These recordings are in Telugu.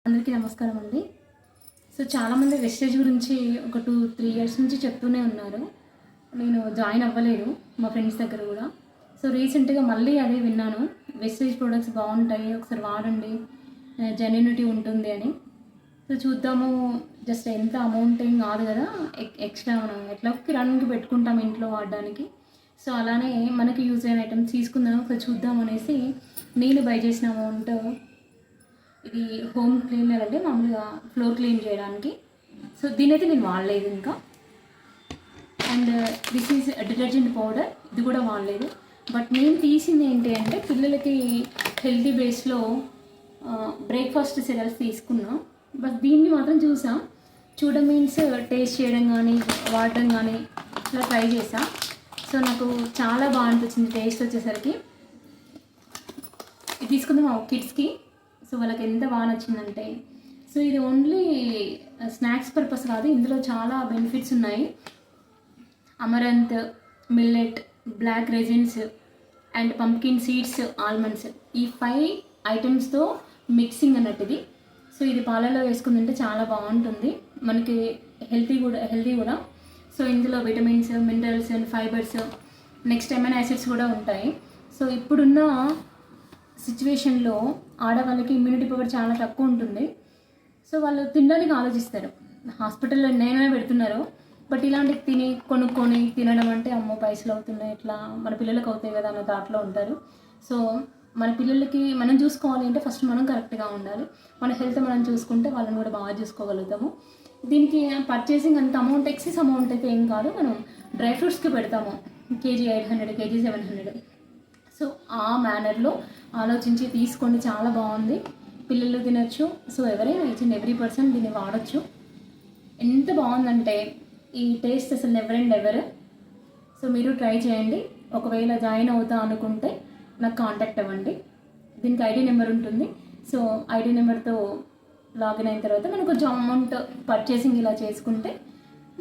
అందరికీ నమస్కారం అండి. సో చాలామంది వెస్టేజ్ గురించి ఒక 2-3 ఇయర్స్ నుంచి చెప్తూనే ఉన్నారు. నేను జాయిన్ అవ్వలేదు మా ఫ్రెండ్స్ దగ్గర కూడా. సో రీసెంట్గా మళ్ళీ అదే విన్నాను, వెస్టేజ్ ప్రొడక్ట్స్ బాగుంటాయి, ఒకసారి వాడండి, జెన్యూనిటీ ఉంటుంది అని. సో చూద్దాము, జస్ట్ ఎంత అమౌంట్ ఏం కాదు కదా, ఎక్స్ట్రా మనం ఎట్లా కిరాణాకి పెట్టుకుంటాం ఇంట్లో వాడడానికి. సో అలానే మనకి యూజ్ అయిన ఐటమ్స్ తీసుకుందాం, ఒకసారి చూద్దాం అనేసి నేను బై చేసిన అమౌంట్. ఇది హోమ్ క్లీనర్ అంటే మామూలుగా ఫ్లోర్ క్లీన్ చేయడానికి. సో దీని అయితే నేను వాడలేదు ఇంకా. And this is detergent powder, ఇది కూడా వాడలేదు. బట్ నేను తీసింది ఏంటి అంటే పిల్లలకి హెల్తీ బేస్లో బ్రేక్ఫాస్ట్ సిరల్స్ తీసుకున్నా. బట్ దీన్ని మాత్రం చూడడం మీన్స్ టేస్ట్ చేయడం కానీ వాడడం కానీ ఇట్లా ట్రై చేసా. సో నాకు చాలా బాగా అనిపించింది టేస్ట్ వచ్చేసరికి. ఇది తీసుకుందాం మా కిడ్స్కి. సో వాళ్ళకి ఎంత బాగా నచ్చిందంటే, సో ఇది ఓన్లీ స్నాక్స్ పర్పస్ కాదు, ఇందులో చాలా బెనిఫిట్స్ ఉన్నాయి. Amaranth, millet, black raisins and pumpkin seeds, almonds, ఈ 5 ఐటమ్స్తో మిక్సింగ్ అన్నట్టు ఇది. సో ఇది పాలలో వేసుకుని తింటే చాలా బాగుంటుంది, మనకి హెల్తీ కూడా. సో ఇందులో vitamins, minerals and fibres, next amino acids కూడా ఉంటాయి. సో ఇప్పుడున్న సిచ్యువేషన్లో ఆడవాళ్ళకి ఇమ్యూనిటీ పవర్ చాలా తక్కువ ఉంటుంది. సో వాళ్ళు తినడానికి ఆలోచిస్తారు, హాస్పిటల్లో నేనే పెడుతున్నారు. బట్ ఇలాంటి కొనుక్కొని తినడం అంటే అమ్మో పైసలు అవుతున్నాయి, ఇట్లా మన పిల్లలకు అవుతాయి కదా అన్న థాట్లో ఉంటారు. సో మన పిల్లలకి మనం చూసుకోవాలి అంటే ఫస్ట్ మనం కరెక్ట్గా ఉండాలి. మన హెల్త్ మనం చూసుకుంటే వాళ్ళని కూడా బాగా చూసుకోగలుగుతాము. దీనికి పర్చేసింగ్ అంత అమౌంట్, ఎక్సెస్ అమౌంట్ అయితే ఏం కాదు. మనం డ్రై ఫ్రూట్స్కి పెడతాము, కేజీ 800, కేజీ 700. సో ఆ మేనర్లో ఆలోచించి తీసుకోండి, చాలా బాగుంది, పిల్లలు తినచ్చు. సో ఎవరైనా ఈచ్ అండ్ ఎవ్రీ పర్సన్ దీన్ని వాడచ్చు. ఎంత బాగుందంటే ఈ టేస్ట్ అసలు నెవర్ అండ్ ఎవర్. సో మీరు ట్రై చేయండి. ఒకవేళ జాయిన్ అవుతా అనుకుంటే నాకు కాంటాక్ట్ అవ్వండి. దీనికి ఐడి నెంబర్ ఉంటుంది. సో ఐడి నెంబర్తో లాగిన్ అయిన తర్వాత మనకు కొంచెం అమౌంట్ పర్చేసింగ్ ఇలా చేసుకుంటే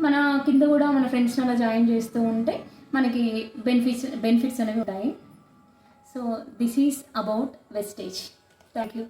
మన కింద కూడా మన ఫ్రెండ్స్ని అలా జాయిన్ చేస్తూ ఉంటే మనకి బెనిఫిట్స్ అనేవి ఉంటాయి. So this is about Vestige. Thank you.